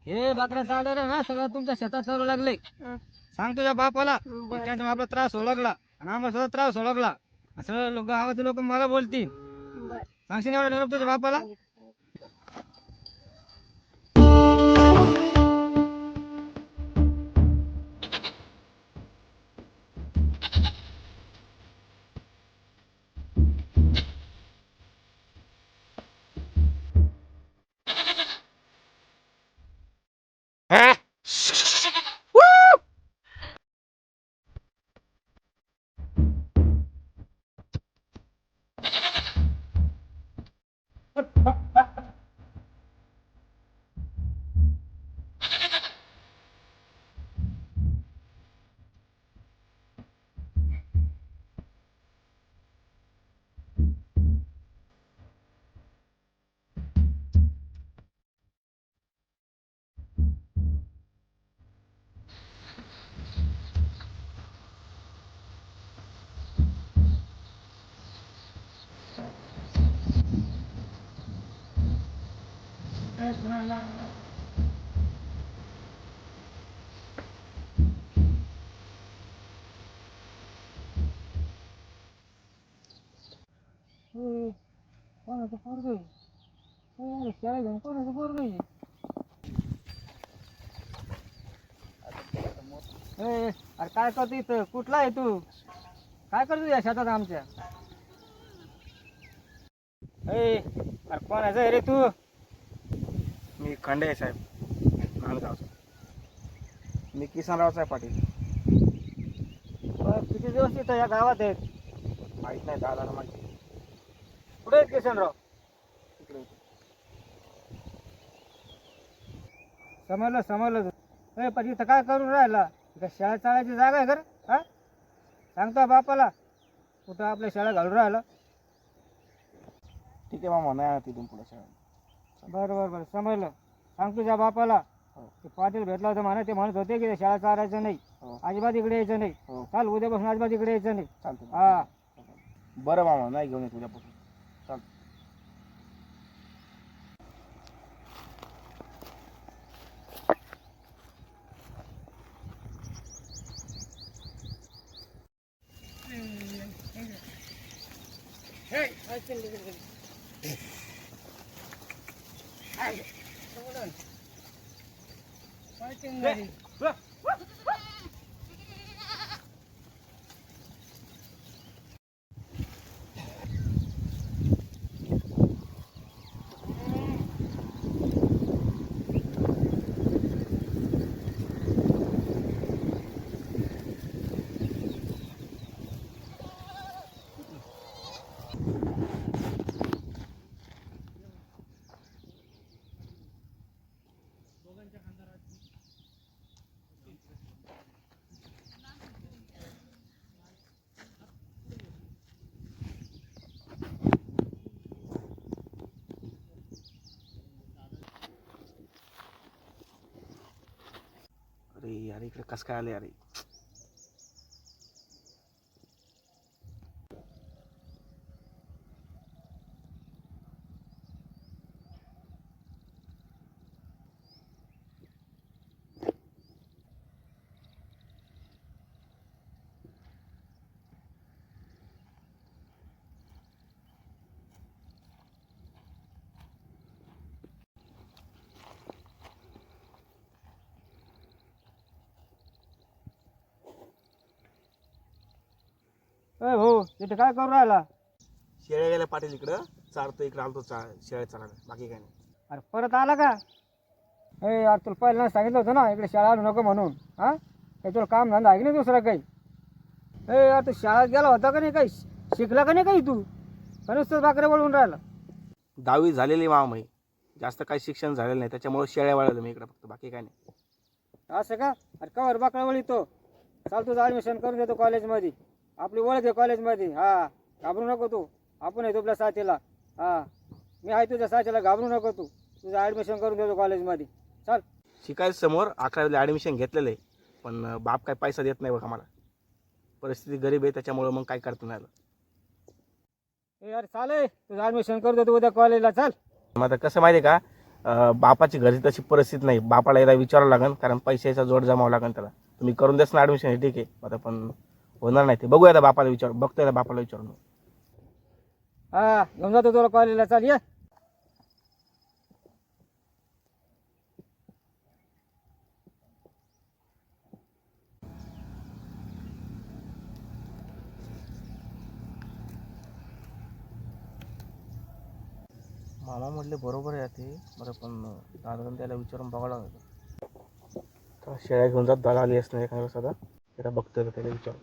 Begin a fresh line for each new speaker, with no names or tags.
हे बकऱ्या चालणार ना सगळं तुमच्या शेतात चालू लागले. सांग तुझ्या बापाला त्याच्या आपला त्रास ओळखला आणि आम्हाला सुद्धा त्रास ओळखला. असं लोक गावाचे लोक मला बोलतील. सांगशील एवढा निरोप तुझ्या बापाला. कोणाचं पोरगं आहे? शाळा घेऊन कोणाचं पोरगं आहे? अरे काय करतो इथं? कुठला आहे तू? काय करतो या शेतात आमच्या? अरे कोणाचं आहे रे तू?
मी खंडे आहे साहेब नांदगावचा. मी किसनराव साहेब पाटील.
किती दिवस इथं या गावात आहेत?
माहीत नाही दादाला माहिती.
कुठे आहेत किशनराव?
तिकडे
समजलं पण इथं काय करून राहिला? इथं शाळा चालायची जागा आहे का? हा सांगतो बापाला कुठं आपल्या शाळा घालून राहिला.
ठीक आहे मामा, नाही तिथून पुढे शाळा.
बरं समजलं. सांग तुझ्या बापाला. ते पाटील भेटला होता म्हणा, ते म्हणत होते की शाळा चालायचं नाही, अजिबात इकडे यायचं नाही. चाल उद्यापासून अजिबात इकडे यायचं नाही.
चालतं.
हा
बरं मामा, नाही घेऊन येत उद्यापासून. चालतं. अरे यार, इकडे कसं काय आले? अरे
भाऊ तिथे काय करून राहिला?
शेळ्या गेल्या पाटील, इकडं चालतो. इकडं आलतो शेळ्या चालायला, बाकी काय नाही.
अरे परत आला का? यार तुला पहिल्यांदा सांगितलं होतं ना इकडे शाळा आणू नको म्हणून. हा काही तुला काम धंदा आहे की नाही दुसरा काही? यार तू शाळेत गेला होता का नाही? काही शिकला का नाही काही तू? का नुसतं बाकऱ्या वळवून राहिला?
10वी झालेली मामा, जास्त काही शिक्षण झालेलं नाही, त्याच्यामुळे शेळ्या वळवलं मी इकडं, फक्त बाकी काय नाही.
असं का? अरे कवर बाकऱ्या वळीतो. चाल तुझं ॲडमिशन करून देतो कॉलेजमध्ये. आपली ओळख आहे कॉलेजमध्ये. हा घाबरू नको तू. आपण आहे तुझ्या साथीला. हा मी आहे तुझ्या साथीला, घाबरू नको तू. तुझं ॲडमिशन करून देतो कॉलेजमध्ये. चाल.
शिकायचं समोर 11वीला ॲडमिशन घेतलेलं आहे, पण बाप काय पैसा देत नाही बघा मला. परिस्थिती गरीब आहे त्याच्यामुळं मग काय करता नाही आलं.
ए यार चालेल, तुझं ॲडमिशन करतो तू उद्या कॉलेजला, चाल.
मग आता कसं माहिती आहे का, बापाची घरी तशी परिस्थिती नाही. बापाला यायला विचारावं लागेल, कारण पैशाचा जोड जमावं लागेल त्याला. तुम्ही करून देस ना ॲडमिशन, हे ठीक आहे, आता पण होणार नाही ते. बघूया आता बापाला विचार, बघतोय ना बापाला विचारून.
हा घेऊन जातो तुला कॉलेजला, चाल ये.
मामा म्हटले बरोबर आहे ते, बरं पण दादा त्याला विचारून बघावं लागेल. शेळ्या घेऊन जात दादा आली असणार एखाद्या वेळेस. आता त्याला बघतोय त्याला विचार.